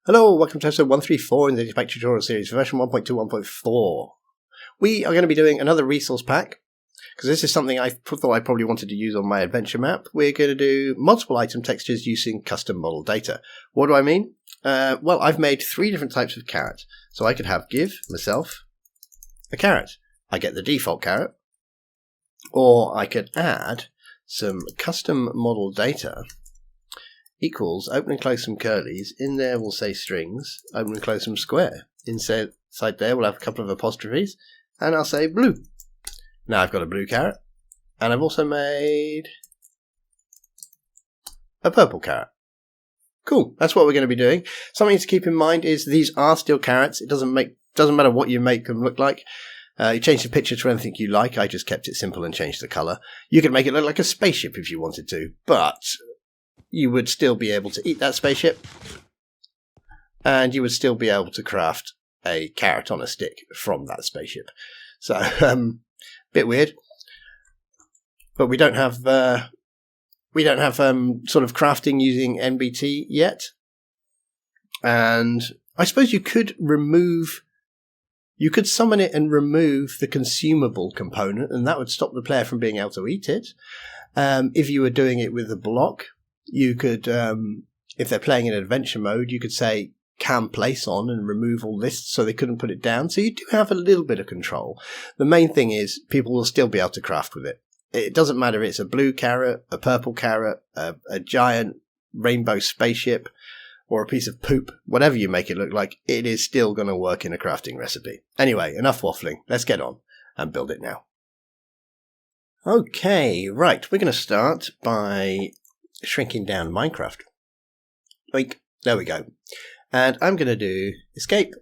Hello, welcome to episode 134 in the pack tutorial series, version 1.2.1.4. We are going to be doing another resource pack, because this is something I thought I probably wanted to use on my adventure map. We're going to do multiple item textures using custom model data. What do I mean? Well, I've made 3 different types of carrot. So I could give myself a carrot. I get the default carrot. Or I could add some custom model data equals, open and close some curlies, in there we'll say strings, open and close some square. Inside there we'll have a couple of apostrophes, and I'll say blue. Now I've got a blue carrot, and I've also made a purple carrot. Cool, that's what we're going to be doing. Something to keep in mind is these are still carrots. It doesn't matter what you make them look like. You change the picture to anything you like. I just kept it simple and changed the colour. You could make it look like a spaceship if you wanted to, but you would still be able to eat that spaceship, and you would still be able to craft a carrot on a stick from that spaceship. So, bit weird, but we don't have sort of crafting using NBT yet. And I suppose you could summon it and remove the consumable component, and that would stop the player from being able to eat it. If you were doing it with a block, you could, if they're playing in adventure mode, you could say can place on and remove all this so they couldn't put it down. So you do have a little bit of control. The main thing is people will still be able to craft with it. It doesn't matter if it's a blue carrot, a purple carrot, a giant rainbow spaceship, or a piece of poop. Whatever you make it look like, it is still going to work in a crafting recipe. Anyway, enough waffling. Let's get on and build it now. Okay, right. We're going to start by shrinking down Minecraft. There we go. And I'm going to do escape,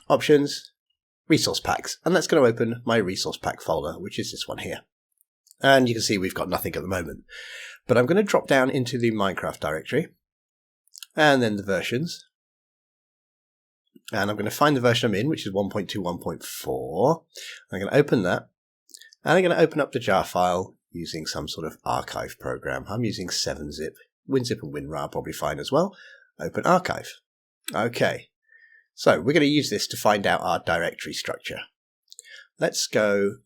options, resource packs. And that's going to open my resource pack folder, which is this one here. And you can see we've got nothing at the moment. But I'm going to drop down into the Minecraft directory and then the versions. And I'm going to find the version I'm in, which is 1.2.1.4. I'm going to open that. And I'm going to open up the jar file using some sort of archive program. I'm using 7-zip. WinZip and WinRAR are probably fine as well. Open archive. Okay. So we're going to use this to find out our directory structure. Let's go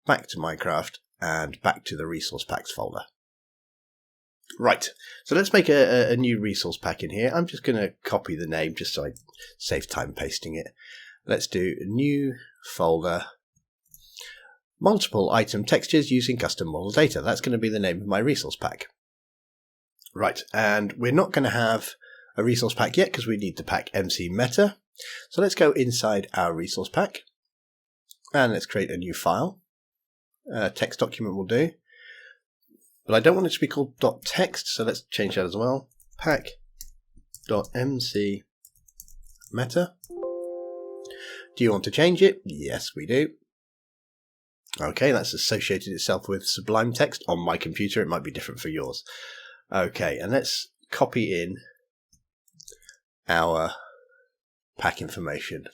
back to Minecraft and back to the resource packs folder. Right. So let's make a new resource pack in here. I'm just going to copy the name just so I save time pasting it. Let's do a new folder. Multiple item textures using custom model data. That's going to be the name of my resource pack. Right, and we're not going to have a resource pack yet because we need the pack.mcmeta. So let's go inside our resource pack and let's create a new file. Text document will do. But I don't want it to be called .text, so let's change that as well. Pack.mcmeta. Do you want to change it? Yes, we do. Okay, that's associated itself with Sublime Text on my computer. It might be different for yours. Okay, and let's copy in our pack information.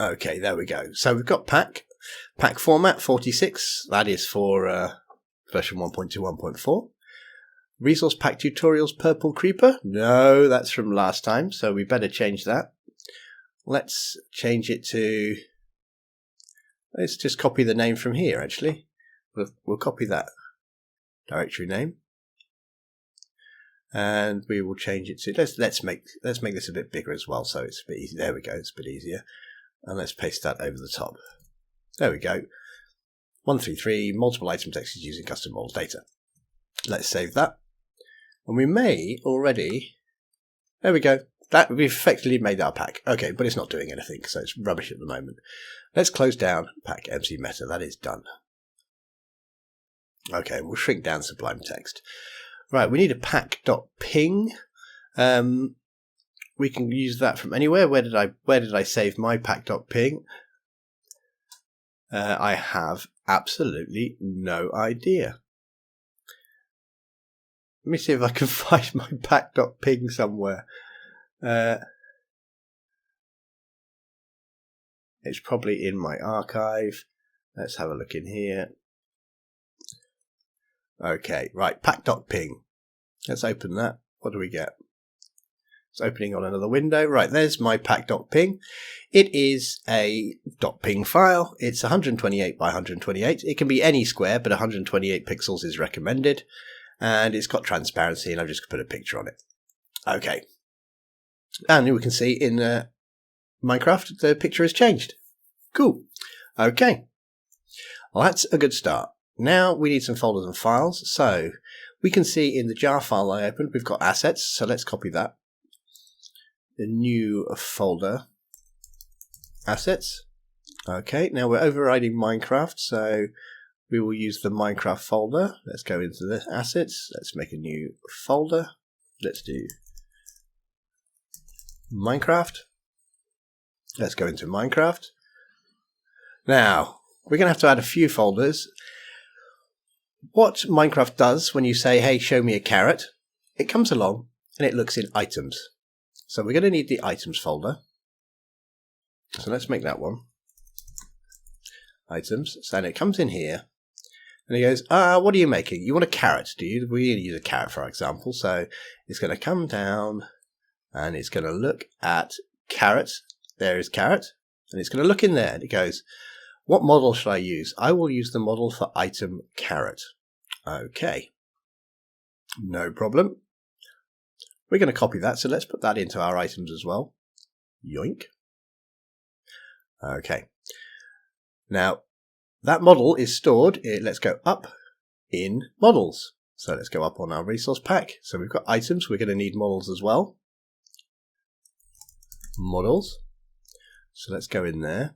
Okay, there we go. So we've got pack format 46. That is for version 1.2.1.4. Resource pack tutorials purple creeper. No, that's from last time, so we better change that. Let's change it to... Let's just copy the name from here, actually. We'll copy that directory name. And we will change it to... Let's make this a bit bigger as well, so it's a bit easier. There we go, it's a bit easier. And let's paste that over the top. There we go. 133, multiple item textures using custom model data. Let's save that. And we may already... There we go. We've effectively made our pack. Okay, but it's not doing anything, so it's rubbish at the moment. Let's close down pack.mcmeta. That is done. Okay, we'll shrink down Sublime Text. Right, we need a pack.png. We can use that from anywhere. Where did I save my pack.png? I have absolutely no idea. Let me see if I can find my pack.png somewhere. It's probably in my archive. Let's have a look in here. Okay, right, pack.png. Let's open that. what do we get? It's opening on another window. Right, there's my pack.png. It is a .png file. It's 128 by 128. It can be any square, but 128 pixels is recommended. And it's got transparency, and I've just put a picture on it. Okay. And we can see in Minecraft, the picture has changed. Cool. Okay. Well, that's a good start. Now we need some folders and files. So we can see in the jar file I opened, we've got assets. So let's copy that. The new folder, assets. Okay, now we're overriding Minecraft, so we will use the Minecraft folder. Let's go into the assets. Let's make a new folder. Let's do Minecraft. Let's go into Minecraft. Now, we're going to have to add a few folders. What Minecraft does when you say, hey, show me a carrot, it comes along and it looks in items. So we're going to need the items folder. So let's make that one. Items. So then it comes in here. And he goes, what are you making? You want a carrot, do you? We're going to use a carrot, for example. So it's going to come down and it's going to look at carrot. There is carrot. And it's going to look in there. And it goes, what model should I use? I will use the model for item carrot. Okay. No problem. We're going to copy that, so let's put that into our items as well. Yoink. Okay. Now, that model is stored, let's go up in models. So let's go up on our resource pack. So we've got items, we're going to need models as well. Models. So let's go in there.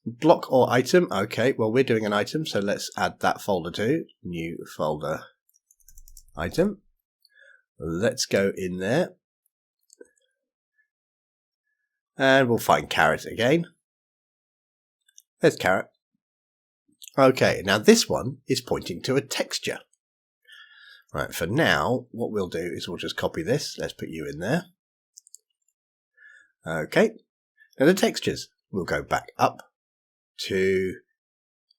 Block or item. Okay, well, we're doing an item, so let's add that folder too. New folder, item. Let's go in there. And we'll find carrot again. There's carrot. Okay, now this one is pointing to a texture. Right, for now, what we'll do is we'll just copy this. Let's put you in there. Okay, now the textures. We'll go back up to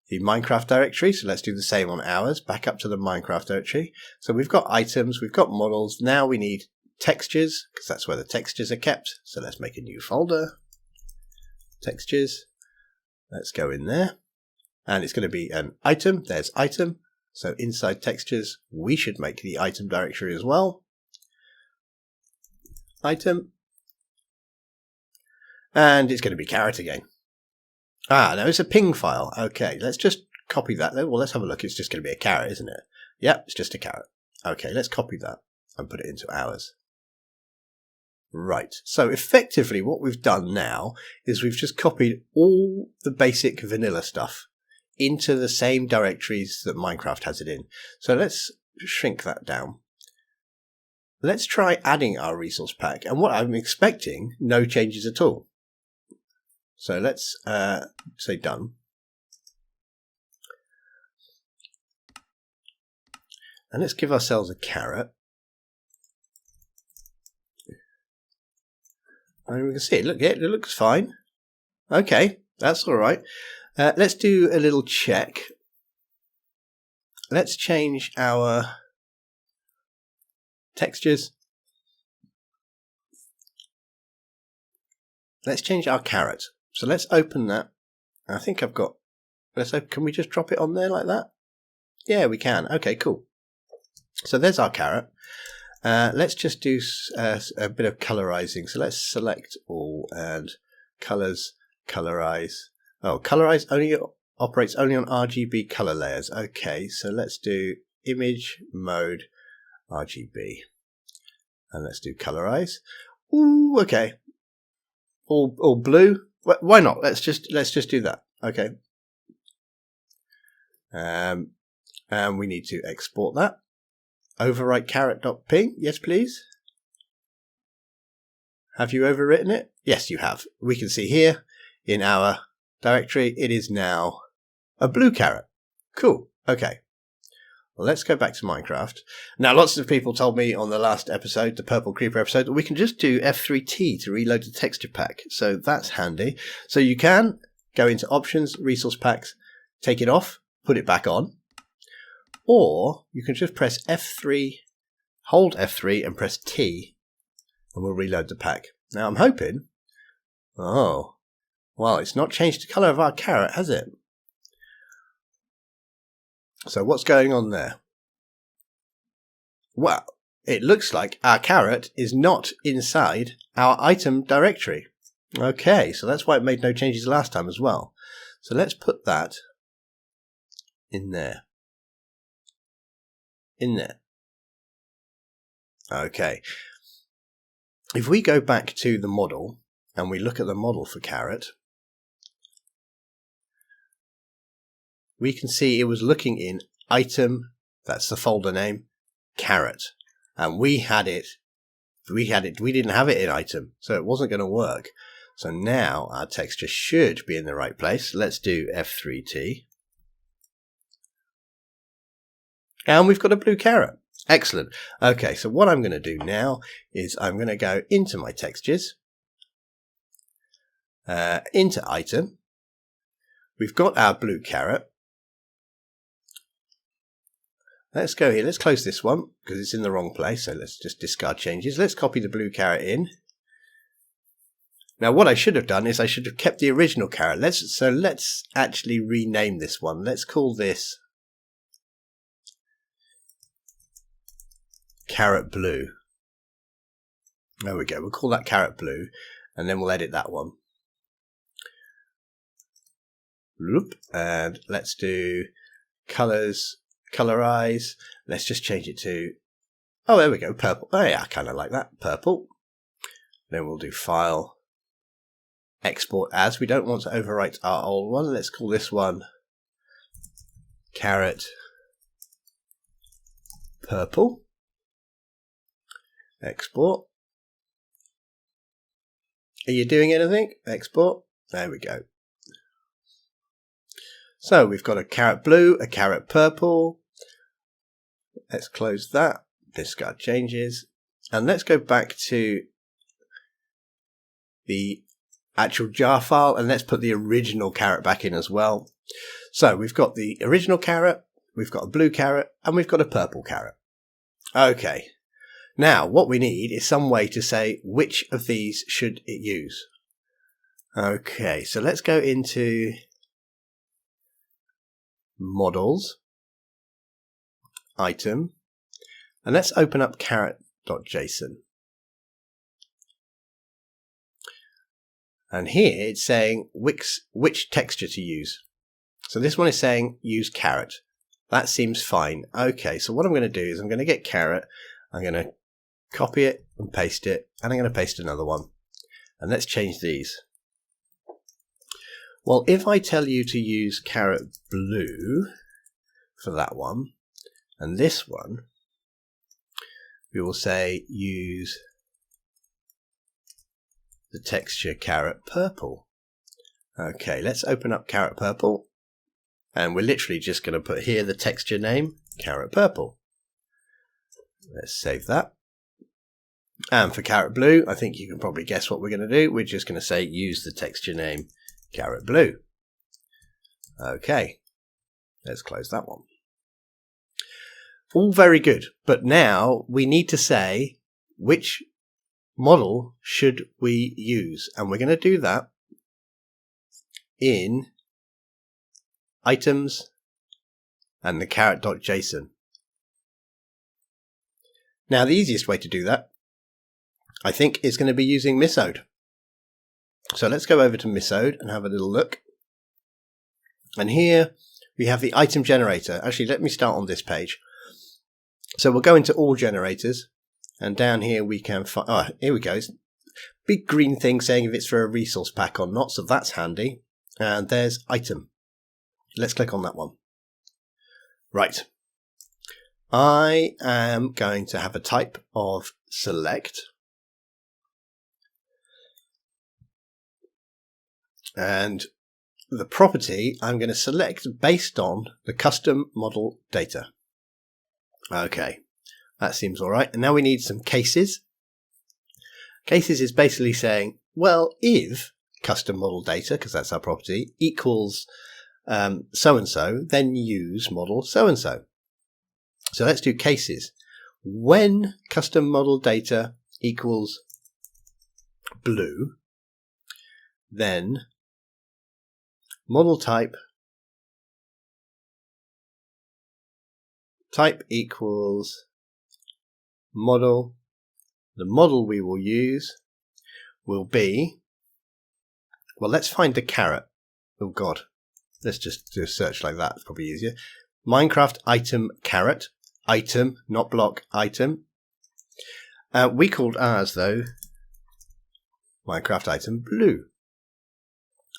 the Minecraft directory. So let's do the same on ours. Back up to the Minecraft directory. So we've got items, we've got models. Now we need textures, because that's where the textures are kept. So let's make a new folder. Textures. Let's go in there. And it's going to be an item. There's item. So inside textures, we should make the item directory as well. Item. And it's going to be carrot again. No, it's a ping file. Okay, let's just copy that then. Well, let's have a look. It's just going to be a carrot, isn't it? Yep, it's just a carrot. Okay, let's copy that and put it into ours. Right, so effectively what we've done now is we've just copied all the basic vanilla stuff into the same directories that Minecraft has it in. So let's shrink that down. Let's try adding our resource pack. And what I'm expecting, no changes at all. So let's say done. And let's give ourselves a carrot. And we can see it. Look, it looks fine. Okay, that's all right. Let's do a little check. Let's change our textures. Let's change our carrot. So let's open that. I think I've got, can we just drop it on there like that? Yeah, we can. Okay, cool. So there's our carrot. Let's just do a bit of colorizing. So let's select all and colors, colorize. Oh, colorize only operates only on RGB color layers. Okay, so let's do image mode RGB. And let's do colorize. Ooh, okay. All blue. Why not? Let's just do that. Okay. And we need to export that. Overwrite carrot.png. Yes, please. Have you overwritten it? Yes, you have. We can see here in our directory, it is now a blue carrot. Cool. Okay. Well, let's go back to Minecraft. Now, lots of people told me on the last episode, the Purple Creeper episode, that we can just do F3T to reload the texture pack. So that's handy. So you can go into Options, Resource Packs, take it off, put it back on. Or you can just press F3 hold F3 and press T, and we'll reload the pack. Now I'm hoping, oh, well, it's not changed the colour of our carrot, has it? So what's going on there? Well, it looks like our carrot is not inside our item directory. Okay, so that's why it made no changes last time as well. So let's put that in there. In there. Okay. If we go back to the model and we look at the model for carrot, we can see it was looking in item, that's the folder name, carrot. And we didn't have it in item, so it wasn't going to work. So now our texture should be in the right place. Let's do F3T. And we've got a blue carrot. Excellent. Okay, so what I'm going to do now is I'm going to go into my textures, into item. We've got our blue carrot. Let's go here. Let's close this one because it's in the wrong place. So let's just discard changes. Let's copy the blue carrot in. Now what I should have done is I should have kept the original carrot. Let's actually rename this one. Let's call this carrot blue. There we go. We'll call that carrot blue and then we'll edit that one. And let's do colors, colorize. Let's just change it to, oh, there we go, purple. Oh yeah, I kind of like that, purple. Then we'll do file, export as. We don't want to overwrite our old one. Let's call this one carrot purple. Export. Are you doing anything? Export. There we go. So we've got a carrot blue, a carrot purple. Let's close that. Discard changes. And let's go back to the actual jar file and let's put the original carrot back in as well. So we've got the original carrot, we've got a blue carrot, and we've got a purple carrot. Okay. Now, what we need is some way to say which of these should it use. Okay, so let's go into models, item, and let's open up carrot.json. And here it's saying which texture to use. So this one is saying use carrot. That seems fine. Okay, so what I'm going to do is I'm going to get carrot, I'm going to copy it and paste it, and I'm going to paste another one. And let's change these. Well, if I tell you to use carrot blue for that one, and this one, we will say use the texture carrot purple. Okay, let's open up carrot purple, and we're literally just going to put here the texture name, carrot purple. Let's save that. And for carrot blue, I think you can probably guess what we're going to do. We're just going to say use the texture name carrot blue. Okay, let's close that one. All very good, but now we need to say which model should we use, and we're going to do that in items and the carrot.json. Now the easiest way to do that, I think, is going to be using misode. So let's go over to misode and have a little look. And here we have the item generator. Actually, let me start on this page. So we'll go into all generators, and down here we can find, oh, here we go. It's a big green thing saying if it's for a resource pack or not, so that's handy. And there's item. Let's click on that one. Right. I am going to have a type of select. And the property I'm going to select based on the custom model data. Okay, that seems all right. And now we need some cases. Cases is basically saying, well, if custom model data, because that's our property, equals so-and-so, then use model so-and-so. So let's do cases. when custom model data equals blue, then model type equals model. The model we will use will be, well, let's find the carrot. Oh God, let's just do a search like that. It's probably easier. Minecraft item carrot. Item, not block, item. We called ours, though, Minecraft item blue.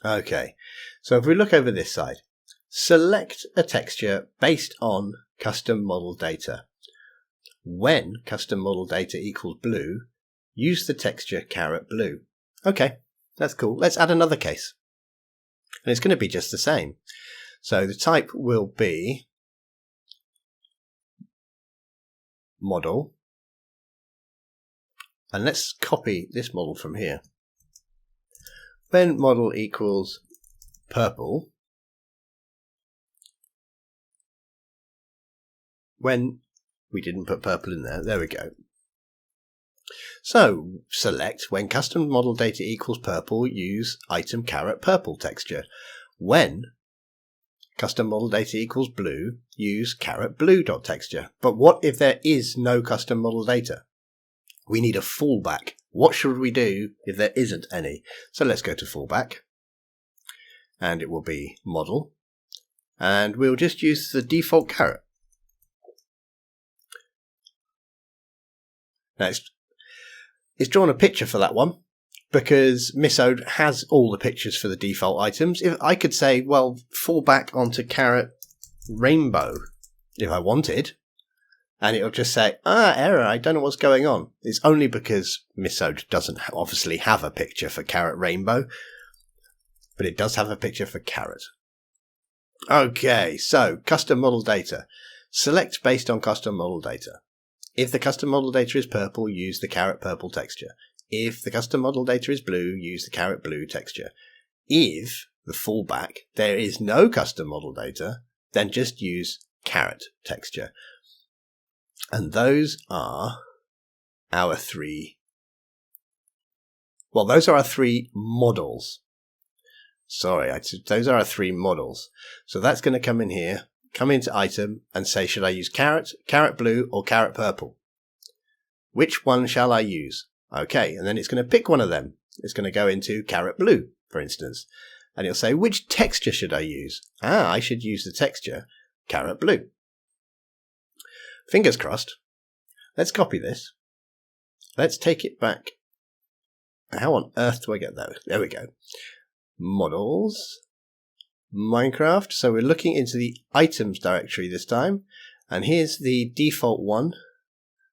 Okay, so if we look over this side, select a texture based on custom model data. When custom model data equals blue, use the texture carrot blue. Okay, that's cool. Let's add another case. And it's going to be just the same. So the type will be model. And let's copy this model from here. When model equals purple, when we didn't put purple in there we go. So select when custom model data equals purple, use item carrot purple texture. When custom model data equals blue, use carrot blue dot texture. But what if there is no custom model data? We need a fallback. What should we do if there isn't any? So let's go to fallback, and it will be model, and we'll just use the default carrot. Now it's drawn a picture for that one because Misode has all the pictures for the default items. If I could say, well, fall back onto carrot rainbow if I wanted, and it'll just say, error, I don't know what's going on. It's only because Misode doesn't obviously have a picture for carrot rainbow, but it does have a picture for carrot. Okay, so custom model data. Select based on custom model data. If the custom model data is purple, use the carrot purple texture. If the custom model data is blue, use the carrot blue texture. If the fallback, there is no custom model data, then just use carrot texture. And those are our three, well, those are our three models. Sorry, those are our three models. So that's going to come in here, come into item and say, should I use carrot, carrot blue, or carrot purple? Which one shall I use? Okay, and then it's going to pick one of them. It's going to go into carrot blue, for instance. And it'll say, which texture should I use? I should use the texture carrot blue. Fingers crossed. Let's copy this. Let's take it back. How on earth do I get that? There we go. Models. Minecraft. So we're looking into the items directory this time. And here's the default one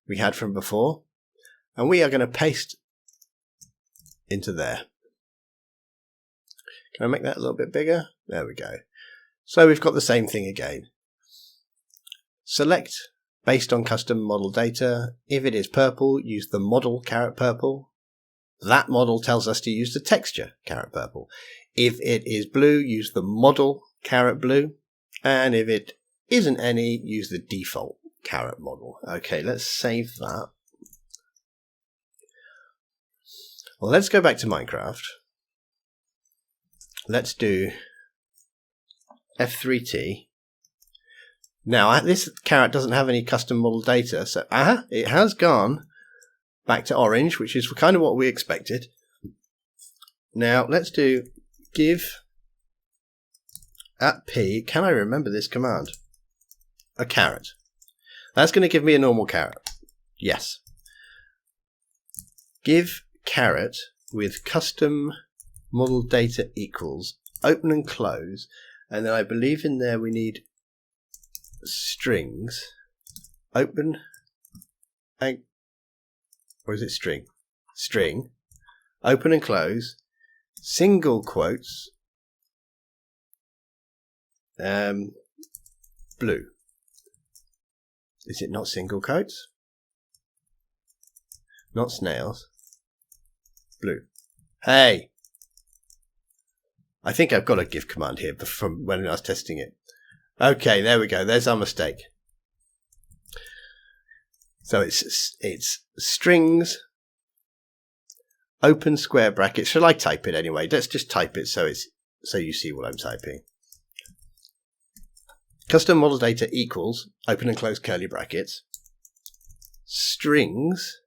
we had from before. And we are going to paste into there. Can I make that a little bit bigger? There we go. So we've got the same thing again. Select based on custom model data. If it is purple, use the model carrot purple. That model tells us to use the texture carrot purple. If it is blue, use the model carrot blue. And if it isn't any, use the default carrot model. Okay, let's save that. Well, let's go back to Minecraft. Let's do F3T. Now, this carrot doesn't have any custom model data, so it has gone back to orange, which is kind of what we expected. Now, let's do give at p, can I remember this command? A carrot. That's going to give me a normal carrot. Yes. Give carrot with custom model data equals open and close, and then I believe in there we need strings, open and, or is it string? String, open and close, single quotes, blue. Is it not single quotes? Not snails. Blue. Hey! I think I've got a give command here from when I was testing it. Okay, there we go. There's our mistake. So it's strings, open square brackets. Shall I type it anyway? Let's just type it so you see what I'm typing. Custom model data equals open and close curly brackets, strings,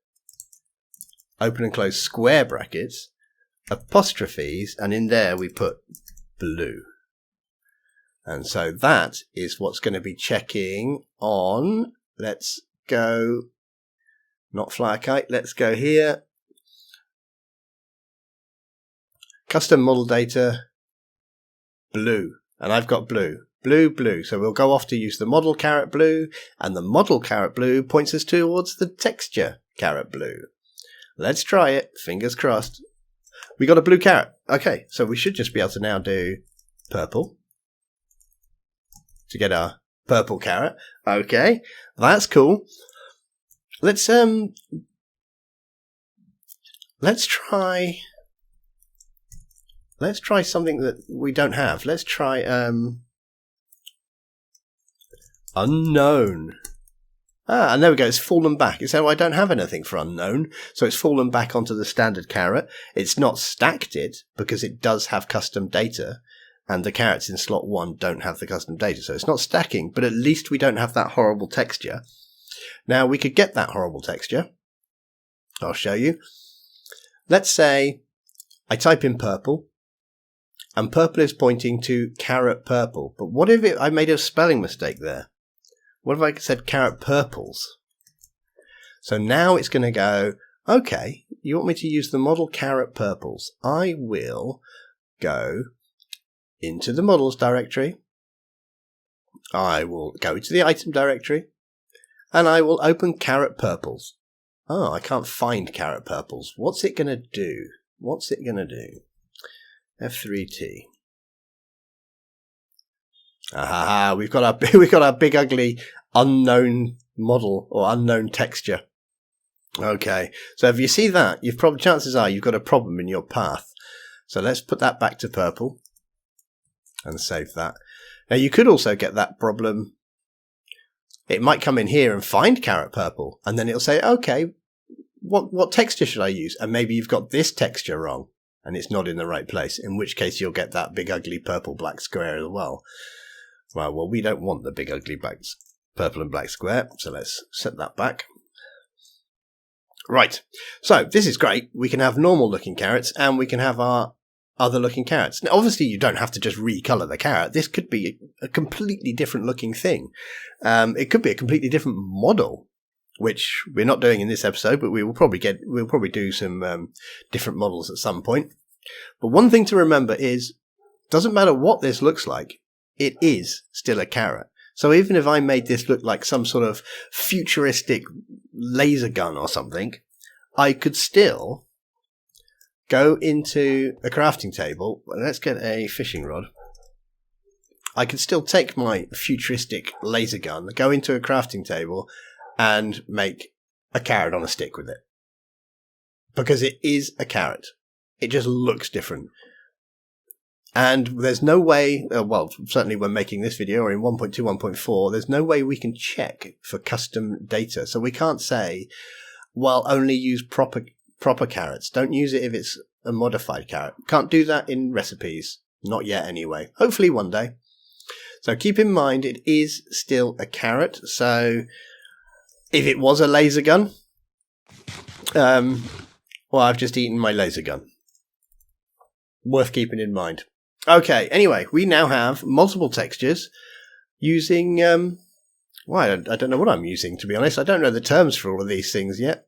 open and close square brackets, apostrophes, and in there we put blue. And so that is what's going to be checking on. Let's go, not fly a kite, let's go here. Custom model data, blue. And I've got blue. Blue. So we'll go off to use the model carrot blue, and the model carrot blue points us towards the texture carrot blue. Let's try it. Fingers crossed. We got a blue carrot. Okay, so we should just be able to now do purple to get our purple carrot. Okay, that's cool. Let's try something that we don't have. Let's try unknown. And there we go. It's fallen back. So I don't have anything for unknown. So it's fallen back onto the standard carrot. It's not stacked it because it does have custom data. And the carrots in slot 1 don't have the custom data. So it's not stacking, but at least we don't have that horrible texture. Now we could get that horrible texture. I'll show you. Let's say I type in purple. And purple is pointing to carrot purple. But what if I made a spelling mistake there? What if I said carrot purples? So now it's going to go, okay, you want me to use the model carrot purples. I will go into the models directory. I will go to the item directory. And I will open carrot purples. Oh, I can't find carrot purples. What's it going to do? F3T. Ah, we've got our big ugly unknown model or unknown texture. Okay, so if you see that, chances are you've got a problem in your path. So let's put that back to purple and save that. Now you could also get that problem. It might come in here and find carrot purple, and then it'll say, okay, what texture should I use? And maybe you've got this texture wrong, and it's not in the right place. In which case you'll get that big ugly purple black square as well. Well, we don't want the big ugly purple and black square, so let's set that back. Right, so this is great. We can have normal looking carrots and we can have our other looking carrots. Now, obviously, you don't have to just recolor the carrot. This could be a completely different looking thing. It could be a completely different model, which we're not doing in this episode, but we'll probably do some different models at some point. But one thing to remember is, doesn't matter what this looks like, it is still a carrot. So even if I made this look like some sort of futuristic laser gun or something, I could still go into a crafting table. Let's get a fishing rod. I could still take my futuristic laser gun, go into a crafting table, and make a carrot on a stick with it. Because it is a carrot. It just looks different. And there's no way, well, certainly when making this video or in 1.2, 1.4, there's no way we can check for custom data. So we can't say, well, only use proper carrots. Don't use it if it's a modified carrot. Can't do that in recipes. Not yet anyway. Hopefully one day. So keep in mind, it is still a carrot. So if it was a laser gun, well, I've just eaten my laser gun. Worth keeping in mind. Okay, anyway, we now have multiple textures using, well, I don't know what I'm using, to be honest. I don't know the terms for all of these things yet.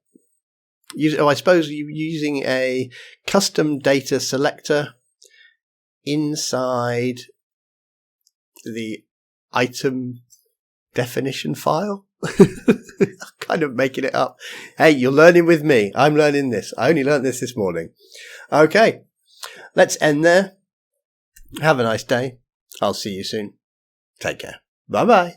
I suppose you're using a custom data selector inside the item definition file. I'm kind of making it up. Hey, you're learning with me. I'm learning this. I only learned this morning. Okay, let's end there. Have a nice day. I'll see you soon. Take care. Bye-bye.